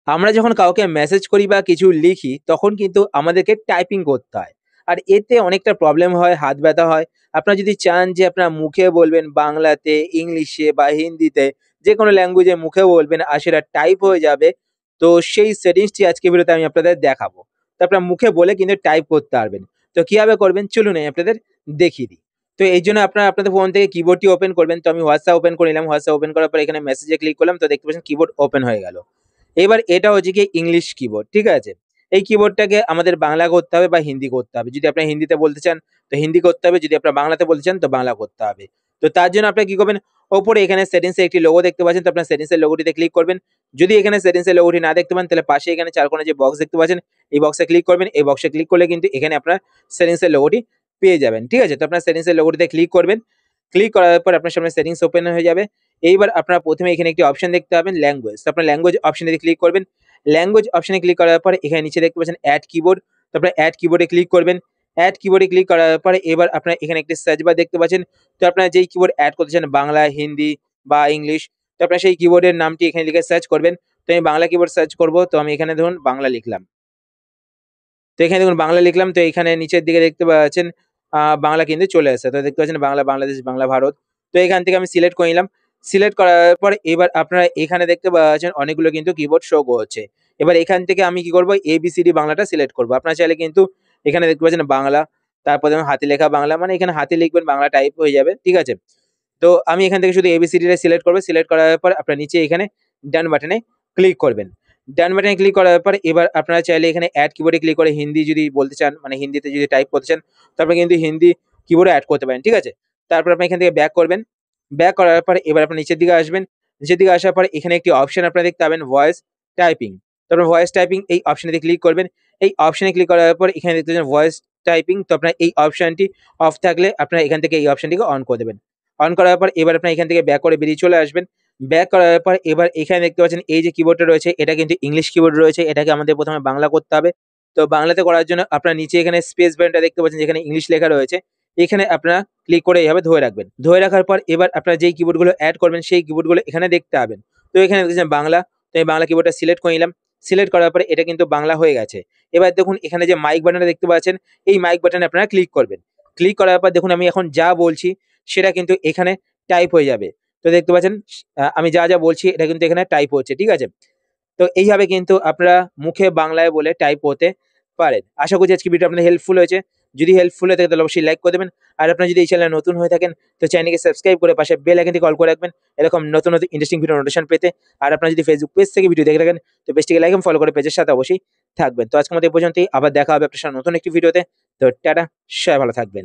আমরা যখন কাউকে মেসেজ করি বা কিছু লিখি তখন কিন্তু আমাদেরকে টাইপিং করতে হয়। আর এতে অনেকটা প্রবলেম হয়, হাত ব্যথা হয়। আপনারা যদি চান যে আপনারা মুখে বলবেন বাংলাতে, ইংলিশে বা হিন্দিতে যেকোনো ল্যাঙ্গুয়েজে মুখে বলবেন আর সেটা টাইপ হয়ে যাবে। তো সেই সেটিংসটি আজকের ভিডিওতে আমি আপনাদের দেখাবো। তো আপনারা মুখে বলে কিন্তু টাইপ করতে পারবেন। তো কিভাবে করবেন চলুন আমি আপনাদের দেখিয়ে দিই। তো এইজন্য আপনারা আপনাদের ফোন থেকে কিবোর্ডটি ওপেন করবেন। তো আমি WhatsApp ওপেন করে নিলাম। WhatsApp ওপেন করার পর এখানে মেসেজে ক্লিক করলাম। তো দেখতে পাচ্ছেন কিবোর্ড ওপেন হয়ে গেল। এবার এটা হচ্ছে গিয়ে ইংলিশ কিবোর্ড, ঠিক আছে? এই কিবোর্ডটাকে আমাদের বাংলা করতে হবে বা হিন্দি করতে হবে। যদি আপনি হিন্দিতে বলতে চান তো হিন্দি করতে হবে, যদি আপনারা বাংলাতে বলতে চান তো বাংলা করতে হবে। তো তার জন্য আপনারা কি করবেন, ওপরে এখানে সেটিংস এর একটি লোগো দেখতে পাচ্ছেন, তো আপনার সেটিংস এর লোগোটিতে ক্লিক করবেন। যদি এখানে সেটিংস এর লোগোটি না দেখতে পান তাহলে পাশে এখানে ৪ কোণে যে বক্স দেখতে পাচ্ছেন, এই বক্সে ক্লিক করবেন। এই বক্সে ক্লিক করলে কিন্তু এখানে আপনার সেটিংস এর লোগোটি পেয়ে যাবেন, ঠিক আছে? তো আপনার সেটিংস এর লোগোটিতে ক্লিক করবেন। ক্লিক করার পর আপনার সামনে সেটিংস ওপেন হয়ে যাবে। এইবার আপনারা ১ম এ এখানে একটি অপশন দেখতে পাবেন ল্যাঙ্গুয়েজ। তো আপনার ল্যাঙ্গুয়েজ অপশনে ক্লিক করবেন। ল্যাঙ্গুয়েজ অপশনে ক্লিক করার পরে এখানে নিচে দেখতে পাচ্ছেন অ্যাড কিবোর্ড। তো আপনারা অ্যাড কিবোর্ডে ক্লিক করবেন। অ্যাড কিবোর্ডে ক্লিক করার পরে এবার আপনারা এখানে একটি সার্চ বার দেখতে পাচ্ছেন। তো আপনারা যেই কিবোর্ড অ্যাড করতে চান বাংলা, হিন্দি বা ইংলিশ, তো আপনারা সেই কিবোর্ডের নামটি এখানে লিখে সার্চ করবেন। তো আমি বাংলা কিবোর্ড সার্চ করব। তো আমি এখানে ধরুন বাংলা লিখলাম। তো এখানে দেখুন বাংলা লিখলাম, তো এখানে নিচের দিকে দেখতে পাচ্ছেন বাংলা কিন্তু চলে আসছে। তো দেখতে পাচ্ছেন বাংলা বাংলাদেশ, বাংলা ভারত। তো এখান থেকে আমি সিলেক্ট করে নিলাম। সিলেক্ট করার পর এবার আপনারা এখানে দেখতে পাচ্ছেন অনেকগুলো কিন্তু কিবোর্ড শো করছে। এবার এখান থেকে আমি কি করব, ABCD বাংলাটা সিলেক্ট করব। আপনারা চাইলে কিন্তু এখানে দেখতে পাচ্ছেন বাংলা, তারপর দেখুন হাতে লেখা বাংলা, মানে এখানে হাতে লিখবেন বাংলা টাইপ হয়ে যাবে, ঠিক আছে? তো আমি এখান থেকে শুধু ABCD টা সিলেক্ট করব। সিলেক্ট করার পর আপনারা নিচে এখানে ডান বাটনে ক্লিক করবেন। ডান বাটনে ক্লিক করার পর এবার আপনারা চাইলে এখানে অ্যাড কিবোর্ডে ক্লিক করে হিন্দি যদি বলতে চান, মানে হিন্দিতে যদি টাইপ করতে চান, তারপরে কিন্তু হিন্দি কিবোর্ডে এড করতে পারেন, ঠিক আছে? তারপর আপনি এখান থেকে ব্যাক করবেন। ব্যাক করার পর এবার আপনি নিচের দিকে আসবেন। নিচের দিকে আসার পর এখানে একটি অপশন আপনারা দেখতে পাবেন ভয়েস টাইপিং। তারপর ভয়েস টাইপিং এই অপশনে ক্লিক করবেন। এই অপশনে ক্লিক করার পর এখানে দেখতে পাচ্ছেন ভয়েস টাইপিং। তো আপনার এই অপশনটি অফ থাকলে আপনারা এখান থেকে এই অপশনটিকে অন করে দেবেন। অন করার পর এবার আপনারা এখান থেকে ব্যাক করে বেরিয়ে চলে আসবেন। ব্যাক করার পর এবার এখানে দেখতে পাচ্ছেন এই যে কিবোর্ডটা রয়েছে এটা কিন্তু ইংলিশ কিবোর্ড রয়েছে। এটাকে আমাদের ১ম এ বাংলা করতে হবে। তো বাংলাতে করার জন্য আপনারা নিচে এখানে স্পেস বাটনটা দেখতে পাচ্ছেন যেখানে ইংলিশ লেখা রয়েছে। এখানে আপনারা ক্লিক করে এভাবে ধরে রাখবেন। ধরে রাখার পর এবার আপনারা যেই কিবোর্ডগুলো এড করবেন সেই কিবোর্ডগুলো এখানে দেখতে পাবেন। তো এখানে দেখছেন বাংলা। তো এই বাংলা কিবোর্ডটা সিলেক্ট করে নিলাম। সিলেক্ট করার পরে এটা কিন্তু বাংলা হয়ে গেছে। এবার দেখুন এখানে যে মাইক বাটনটা দেখতে পাচ্ছেন, এই মাইক বাটনে আপনারা ক্লিক করবেন। ক্লিক করার পর দেখুন আমি এখন যা বলছি সেটা কিন্তু এখানে টাইপ হয়ে যাবে। তো দেখতে পাচ্ছেন আমি যা বলছি এটা কিন্তু এখানে টাইপ হচ্ছে, ঠিক আছে? তো এইভাবে কিন্তু আপনারা মুখে বাংলায় বলে টাইপ করতে পারেন। আশা করছি আজকের ভিডিওটা আপনাদের হেল্পফুল হয়েছে। যদি হেল্পফুল হয়ে থাকে তাহলে অবশ্যই লাইক করে দেবেন। আর আপনারা যদি এই চ্যানেলে নতুন হয়ে থাকেন তো চ্যানেলকে সাবস্ক্রাইব করে পাশে বেল আইকনটি কল করে রাখবেন এরকম নতুন ইন্টারেস্টিং ভিডিও নোটিফিকেশন পেতে। আর আপনারা যদি ফেসবুক পেজ থেকে ভিডিও দেখে থাকেন তো পেজটিকে লাইক এবং ফলো করে পেজের সাথে অবশ্যই থাকবেন। তো আজকের মতো এই পর্যন্তই। আবার দেখা হবে আপনার সাথে নতুন একটি ভিডিওতে। তো টাটা, সবাই ভালো থাকবেন।